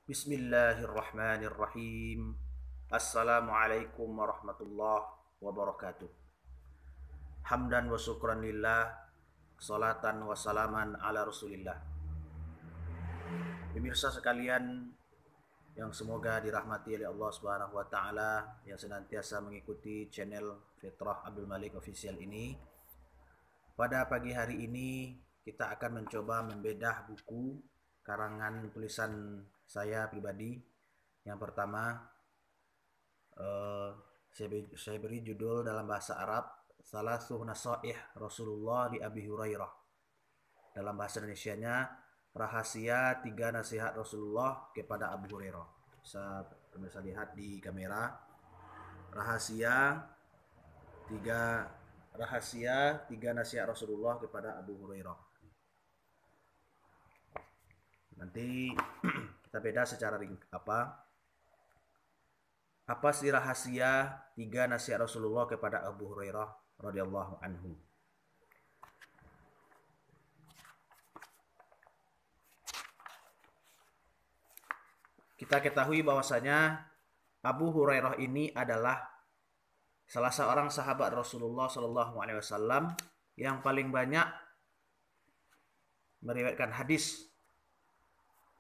Bismillahirrahmanirrahim. Assalamualaikum warahmatullahi wabarakatuh. Hamdan wa syukran lillah, salatan wa salaman ala rasulillah. Pemirsa sekalian yang semoga dirahmati oleh Allah Subhanahu wa taala, yang senantiasa mengikuti channel Fitrah Abdul Malik Official ini. Pada pagi hari ini kita akan mencoba membedah buku karangan tulisan saya pribadi. Yang pertama, saya beri judul dalam bahasa Arab, Salasuh Nasaih Rasulullah di Abi Hurairah. Dalam bahasa Indonesianya, rahasia 3 nasihat Rasulullah kepada Abu Hurairah. Bisa lihat di kamera. Rahasia 3 nasihat Rasulullah kepada Abu Hurairah. Nanti kita beda secara apa sih rahasia 3 nasihat Rasulullah kepada Abu Hurairah radhiyallahu anhu. Kita ketahui bahwasanya Abu Hurairah ini adalah salah seorang sahabat Rasulullah Shallallahu Alaihi Wasallam yang paling banyak meriwayatkan hadis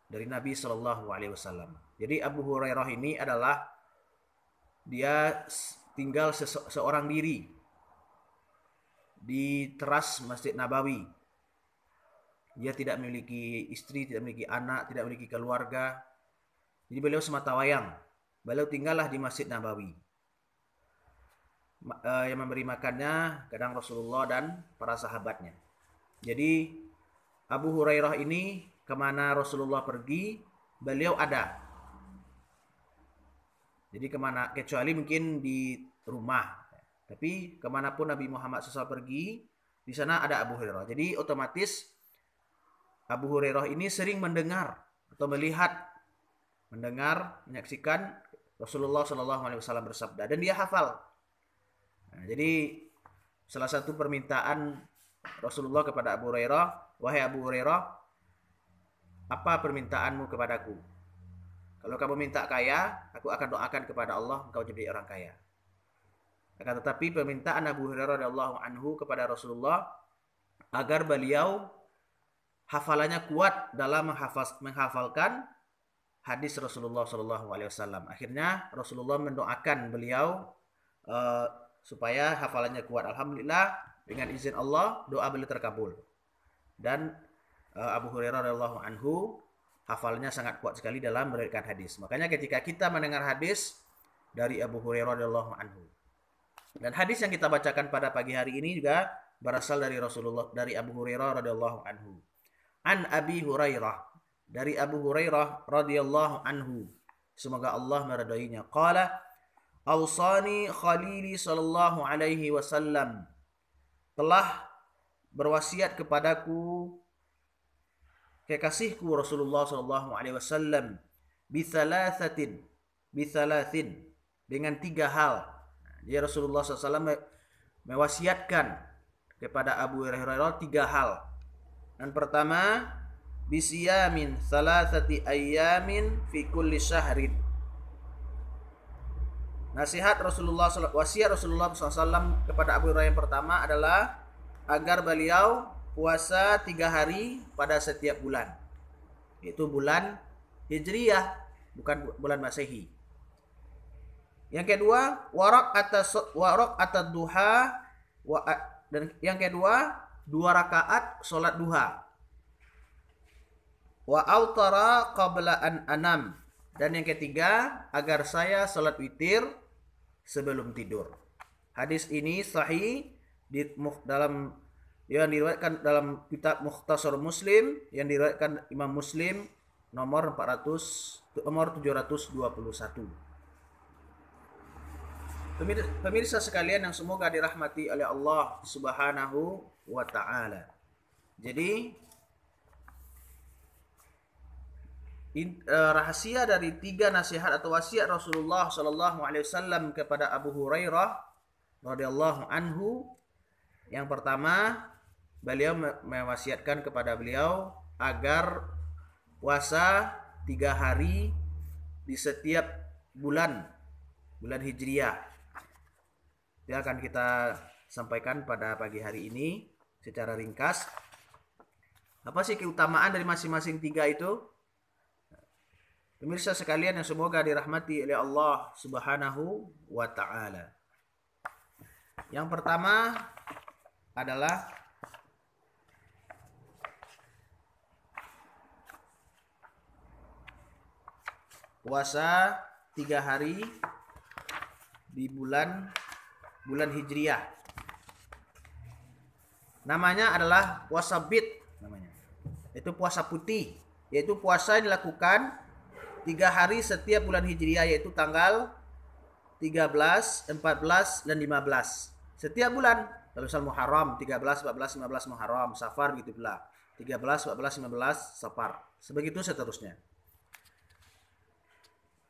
dari Nabi Shallallahu Alaihi Wasallam. Jadi Abu Hurairah ini adalah dia tinggal seorang diri di teras Masjid Nabawi. Dia tidak memiliki istri, tidak memiliki anak, tidak memiliki keluarga. Jadi beliau sematawayang. Beliau tinggallah di Masjid Nabawi. Yang memberi makannya kadang Rasulullah dan para sahabatnya. Jadi Abu Hurairah ini kemana Rasulullah pergi, beliau ada. Jadi kemana, kecuali mungkin di rumah. Tapi kemanapun Nabi Muhammad SAW pergi, di sana ada Abu Hurairah. Jadi otomatis Abu Hurairah ini sering mendengar atau menyaksikan Rasulullah SAW bersabda, dan dia hafal. Nah, jadi salah satu permintaan Rasulullah kepada Abu Hurairah, wahai Abu Hurairah, apa permintaanmu kepadaku? Kalau kamu minta kaya, aku akan doakan kepada Allah engkau jadi orang kaya. Akan tetapi permintaan Abu Hurairah radhiyallahu anhu kepada Rasulullah agar beliau hafalannya kuat dalam menghafalkan hadis Rasulullah Shallallahu Alaihi Wasallam. Akhirnya Rasulullah mendoakan beliau supaya hafalannya kuat. Alhamdulillah, dengan izin Allah doa beliau terkabul. Dan Abu Hurairah radhiyallahu anhu hafalnya sangat kuat sekali dalam meriwayatkan hadis. Makanya ketika kita mendengar hadis dari Abu Hurairah radhiyallahu anhu, dan hadis yang kita bacakan pada pagi hari ini juga berasal dari Abu Hurairah radhiyallahu anhu. An Abi Hurairah, dari Abu Hurairah radhiyallahu anhu, semoga Allah meridainya, qala awsani khalili sallallahu alaihi wasallam, telah berwasiat kepadaku kekasihku Rasulullah sallallahu alaihi wasallam bithalathin, dengan 3 hal. Jadi Rasulullah SAW mewasiatkan kepada Abu Hurairah 3 hal. Yang pertama, bisiyamin thalathati ayyamin fi kulli syahrin. Wasiat Rasulullah SAW kepada Abu Hurairah yang pertama adalah agar beliau puasa 3 hari pada setiap bulan. Itu bulan Hijriyah, bukan bulan Masehi. Yang kedua, warak atad duha, dan yang kedua 2 rakaat sholat duha. Wa autara qabla an anam, dan yang ketiga agar saya sholat witir sebelum tidur. Hadis ini sahih yang diriwayatkan dalam kitab Mukhtasar Muslim, yang diriwayatkan Imam Muslim nomor 721. Pemirsa sekalian yang semoga dirahmati oleh Allah Subhanahu wa taala. Jadi rahasia dari 3 nasihat atau wasiat Rasulullah Shallallahu Alaihi Wasallam kepada Abu Hurairah radhiyallahu anhu, yang pertama, beliau mewasiatkan kepada beliau agar puasa 3 hari di setiap bulan Hijriah. Yang akan kita sampaikan pada pagi hari ini secara ringkas. Apa sih keutamaan dari masing-masing 3 itu? Pemirsa sekalian yang semoga dirahmati oleh Allah Subhanahu wa taala. Yang pertama adalah puasa 3 hari di bulan Hijriah. Namanya adalah puasa bid namanya. Itu puasa putih, yaitu puasa yang dilakukan 3 hari setiap bulan Hijriah, yaitu tanggal 13, 14 dan 15. Setiap bulan. Kalau misal Muharram 13, 14, 15 Muharram, Safar gitu pula. 13, 14, 15 Safar. Sebegitu seterusnya.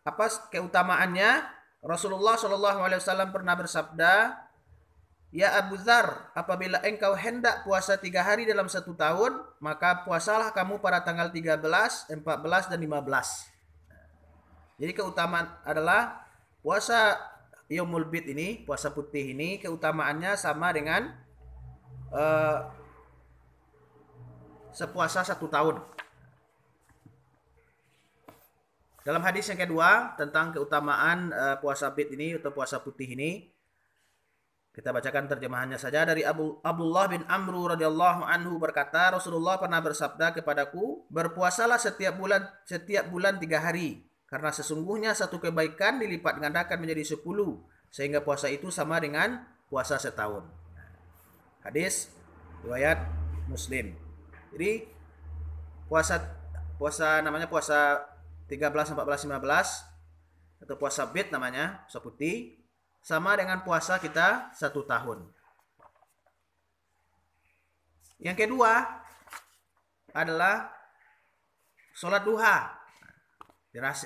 Apa keutamaannya? Rasulullah SAW pernah bersabda, "Ya Abu Dzar, apabila engkau hendak puasa 3 hari dalam 1 tahun, maka puasalah kamu pada tanggal 13, 14 dan 15." Jadi keutamaan adalah puasa Yaumul Bid ini, puasa putih ini, keutamaannya sama dengan sepuasa 1 tahun. Dalam hadis yang kedua tentang keutamaan puasa bid ini atau puasa putih ini, kita bacakan terjemahannya saja. Dari Abdullah bin Amru radhiyallahu anhu berkata, Rasulullah pernah bersabda kepadaku, berpuasalah setiap bulan 3 hari, karena sesungguhnya satu kebaikan dilipat gandakan menjadi 10, sehingga puasa itu sama dengan puasa setahun. Hadis riwayat Muslim. Jadi puasa namanya puasa 13, 14, 15 atau puasa bid namanya, puasa putih, sama dengan puasa kita 1 tahun. Yang kedua adalah sholat duha.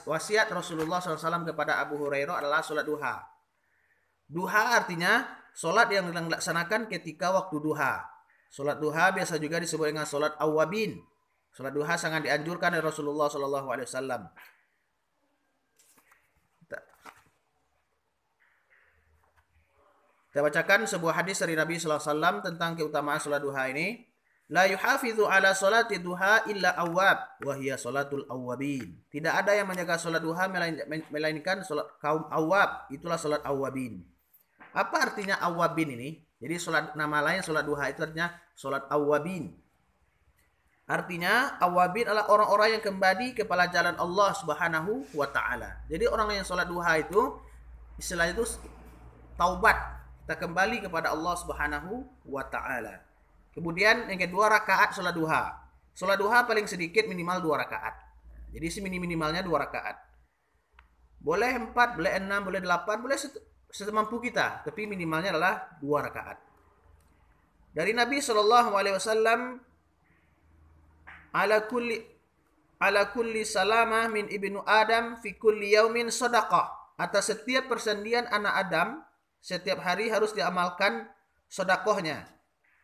Wasiat Rasulullah SAW kepada Abu Hurairah adalah sholat duha. Duha artinya sholat yang dilaksanakan ketika waktu duha. Sholat duha biasa juga disebut dengan sholat awwabin. Sholat duha sangat dianjurkan oleh Rasulullah SAW. Kita bacakan sebuah hadis dari Nabi SAW tentang keutamaan sholat duha ini. La yuhafidhu ala sholati duha illa awwab, wa hiya sholatul awwabin. Tidak ada yang menjaga sholat duha melainkan sholat kaum awwab, itulah sholat awwabin. Apa artinya awwabin ini? Jadi nama lain sholat duha itu artinya sholat awwabin. Artinya awabin adalah orang-orang yang kembali kepada jalan Allah Subhanahu wa taala. Jadi orang yang sholat duha itu istilahnya itu taubat. Kita kembali kepada Allah Subhanahu wa taala. Kemudian yang kedua rakaat sholat duha. Sholat duha paling sedikit minimal 2 rakaat. Jadi minimalnya 2 rakaat. Boleh 4, boleh 6, boleh 8, boleh semampu kita, tapi minimalnya adalah 2 rakaat. Dari Nabi SAW, ala kulli salamah min ibnu Adam fi kulli yaumin sadaqah. Atas setiap persendian anak Adam, setiap hari harus diamalkan sedekahnya.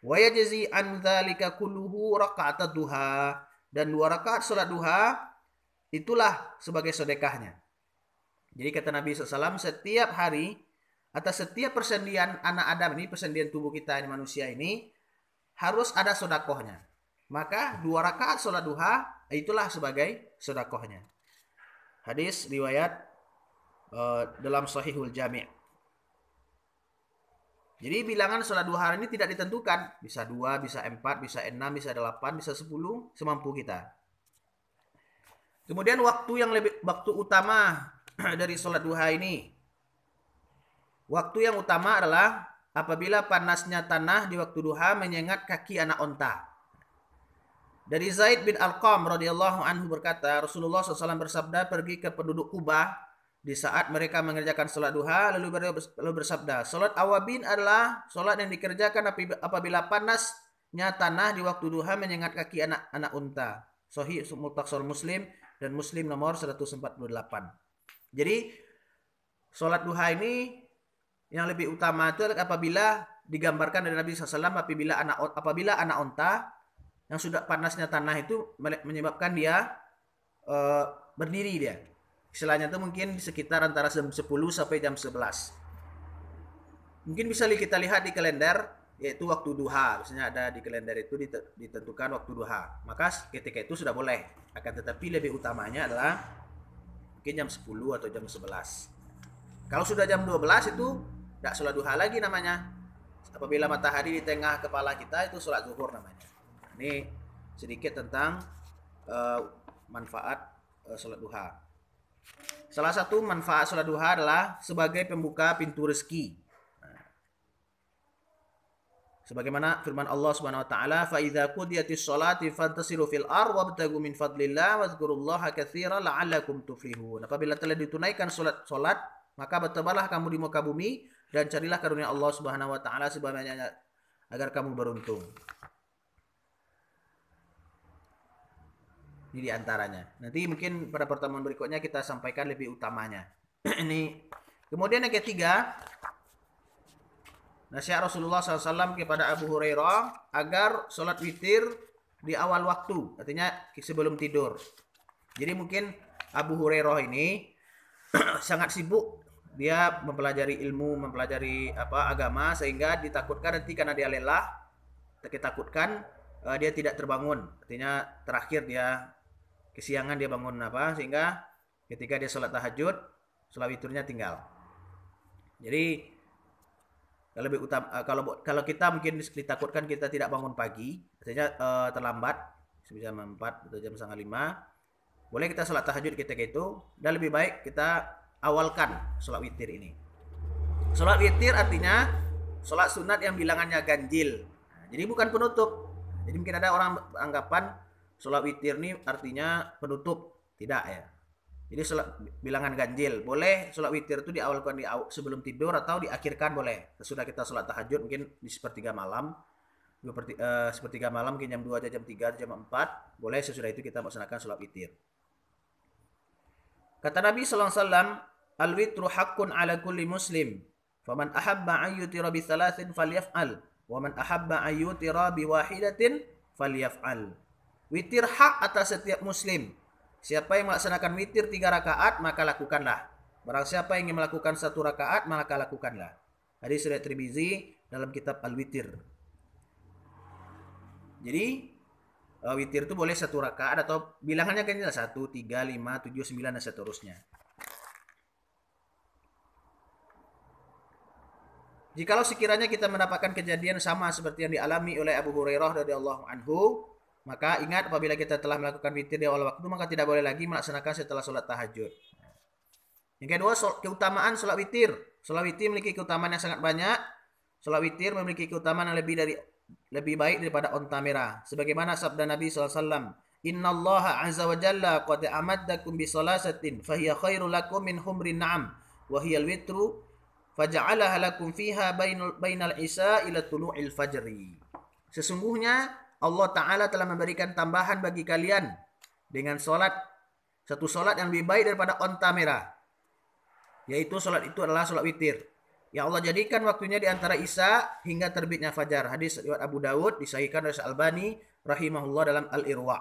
Wa yajzi an dzalika kulluhu raka'at duha. Dan 2 rakaat salat duha itulah sebagai sedekahnya. Jadi kata Nabi SAW, setiap hari atas setiap persendian anak Adam ini, persendian tubuh kita ini, manusia ini, harus ada sedekahnya. Maka 2 rakaat sholat duha itulah sebagai sedekahnya. Hadis riwayat dalam Sahihul Jami'. Jadi bilangan sholat duha ini tidak ditentukan. Bisa 2, bisa 4, bisa 6, bisa 8, bisa 10, semampu kita. Kemudian waktu utama dari sholat duha ini. Waktu yang utama adalah apabila panasnya tanah di waktu duha menyengat kaki anak onta. Dari Zaid bin Arqam radhiyallahu anhu berkata, Rasulullah SAW bersabda, pergi ke penduduk Kubah di saat mereka mengerjakan sholat duha, lalu bersabda, sholat awabin adalah sholat yang dikerjakan apabila panasnya tanah di waktu duha menyengat kaki anak unta. Sahih Muttasil Muslim dan Muslim nomor 148. Jadi sholat duha ini yang lebih utama itu apabila digambarkan dari Nabi SAW, apabila anak unta yang sudah panasnya tanah itu menyebabkan dia berdiri dia. Istilahnya itu mungkin sekitar antara jam 10 sampai jam 11. Mungkin bisa kita lihat di kalender, yaitu waktu duha. Misalnya ada di kalender itu ditentukan waktu duha. Maka ketika itu sudah boleh. Akan tetapi lebih utamanya adalah mungkin jam 10 atau jam 11. Kalau sudah jam 12 itu tidak sholat duha lagi namanya. Apabila matahari di tengah kepala kita itu sholat zuhur namanya. Ini sedikit tentang manfaat sholat duha. Salah satu manfaat sholat duha adalah sebagai pembuka pintu rezeki. Sebagaimana firman Allah Subhanahu wa taala, "Fa idza qudiyatis sholati fantasiru fil ardh wabtagu min fadlillah wadhkurullaha katsiran la'allakum tuflihun." Apabila telah ditunaikan salat, maka bertebaranlah kamu di muka bumi dan carilah karunia Allah Subhanahu wa taala sebanyak-banyaknya agar kamu beruntung. Ini diantaranya. Nanti mungkin pada pertemuan berikutnya kita sampaikan lebih utamanya. Ini. Kemudian yang ketiga, nasihat Rasulullah SAW kepada Abu Hurairah agar sholat witir di awal waktu, artinya sebelum tidur. Jadi mungkin Abu Hurairah ini sangat sibuk, dia mempelajari ilmu, mempelajari agama, sehingga ditakutkan nanti karena dia lelah, ditakutkan dia tidak terbangun, artinya terakhir dia kesiangan dia bangun sehingga ketika dia sholat tahajud, sholat witirnya tinggal. Jadi lebih utama kalau kita mungkin ditakutkan kita tidak bangun pagi, artinya terlambat jam 4 atau jam 4:30, boleh kita sholat tahajud ketika itu, dan lebih baik kita awalkan sholat witir ini. Sholat witir artinya sholat sunat yang bilangannya ganjil. Jadi bukan penutup. Jadi mungkin ada orang anggapan sholat witir ini artinya penutup. Tidak ya. Jadi sholat bilangan ganjil. Boleh sholat witir itu diawalkan sebelum tidur atau diakhirkan boleh. Sesudah kita sholat tahajud mungkin di sepertiga malam. Sepertiga malam mungkin jam 2 aja, jam 3, jam 4. Boleh sesudah itu kita melaksanakan sholat witir. Kata Nabi SAW, "Al-witru haqqun ala kulli muslim. Faman ahabba an yutira bi thalathin falyaf'al. Wa man ahabba an yutira bi wahidatin falyaf'al." Witir hak atas setiap muslim. Siapa yang melaksanakan witir 3 rakaat, maka lakukanlah. Barang siapa yang ingin melakukan 1 rakaat, maka lakukanlah. Hadis riwayat Tirmizi dalam kitab Al-Witir. Jadi witir itu boleh 1 rakaat atau bilangannya kan 1, 3, 5, 7, 9 dan seterusnya. Jikalau sekiranya kita mendapatkan kejadian sama seperti yang dialami oleh Abu Hurairah radhiyallahu anhu, maka ingat apabila kita telah melakukan witir di awal waktu, maka tidak boleh lagi melaksanakan setelah sholat tahajud. Yang kedua, keutamaan sholat witir. Sholat witir memiliki keutamaan yang sangat banyak. Sholat witir memiliki keutamaan yang lebih baik daripada onta merah. Sebagaimana sabda Nabi SAW, "Inna Allah azza wa jalla qad amaddakum bi salasatin, fahiya khairu lakum min humrin na'am, wa hiya al-witru, faja'alaha lakum fiha bainal isya ila tulu'il fajri." Sesungguhnya Allah Ta'ala telah memberikan tambahan bagi kalian dengan satu solat yang lebih baik daripada onta merah. Yaitu solat itu adalah solat witir. Yang Allah jadikan waktunya di antara isya hingga terbitnya fajar. Hadis riwayat Abu Dawud, disahihkan oleh Al-Albani rahimahullah dalam Al-Irwa.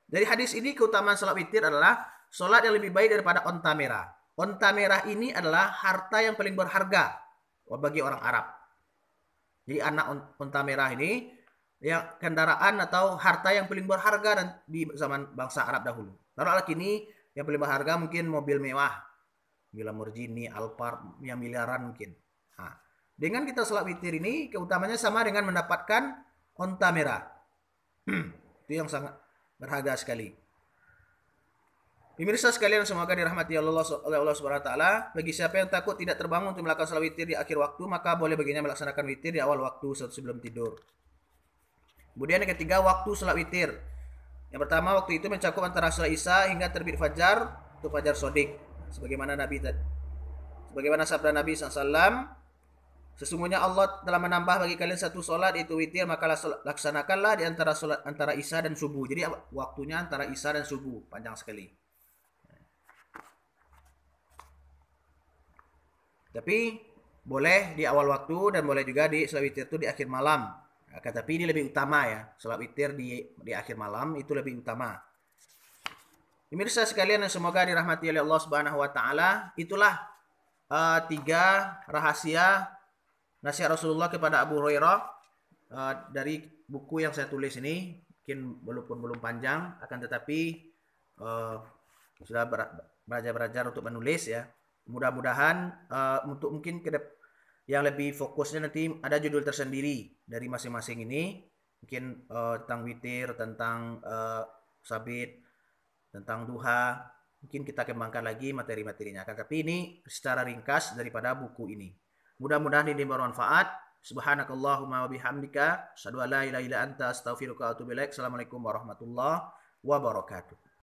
Dari hadis ini keutamaan solat witir adalah solat yang lebih baik daripada onta merah. Onta merah ini adalah harta yang paling berharga bagi orang Arab. Jadi anak onta merah ini ya kendaraan atau harta yang paling berharga di zaman bangsa Arab dahulu. Taruhlah kini yang paling berharga mungkin mobil mewah, Lamborghini, Alphard yang miliaran mungkin. Nah, dengan kita sholat witir ini keutamanya sama dengan mendapatkan onta merah. Itu yang sangat berharga sekali. Pemirsa sekalian, semoga dirahmati oleh Allah Subhanahu wa taala. Bagi siapa yang takut tidak terbangun untuk melakukan sholat witir di akhir waktu, maka boleh baginya melaksanakan witir di awal waktu sebelum tidur. Kemudian yang ketiga, waktu sholat witir. Yang pertama, waktu itu mencakup antara sholat isya hingga terbit fajar, untuk fajar sodik. Sebagaimana sabda Nabi SAW, sesungguhnya Allah telah menambah bagi kalian satu sholat, yaitu witir, maka laksanakanlah di antara isya dan subuh. Jadi waktunya antara isya dan subuh, panjang sekali. Tapi boleh di awal waktu dan boleh juga di sholat witir itu di akhir malam. Tapi ini lebih utama ya, sholat witir di akhir malam itu lebih utama. Pemirsa sekalian yang semoga dirahmati oleh Allah Subhanahu wa taala, itulah tiga rahasia nasihat Rasulullah kepada Abu Hurairah dari buku yang saya tulis ini. Mungkin walaupun belum panjang, akan tetapi uh, sudah belajar untuk menulis ya. Mudah-mudahan untuk mungkin yang lebih fokusnya nanti ada judul tersendiri dari masing-masing ini. Mungkin tentang witir, tentang sabit, tentang duha. Mungkin kita kembangkan lagi materi-materinya. Tapi ini secara ringkas daripada buku ini. Mudah-mudahan ini bermanfaat. Subhanakallahumma wa bihamdika asyhadu an la ilaha illa anta astaghfiruka wa atubu ilaik. Assalamualaikum warahmatullahi wabarakatuh.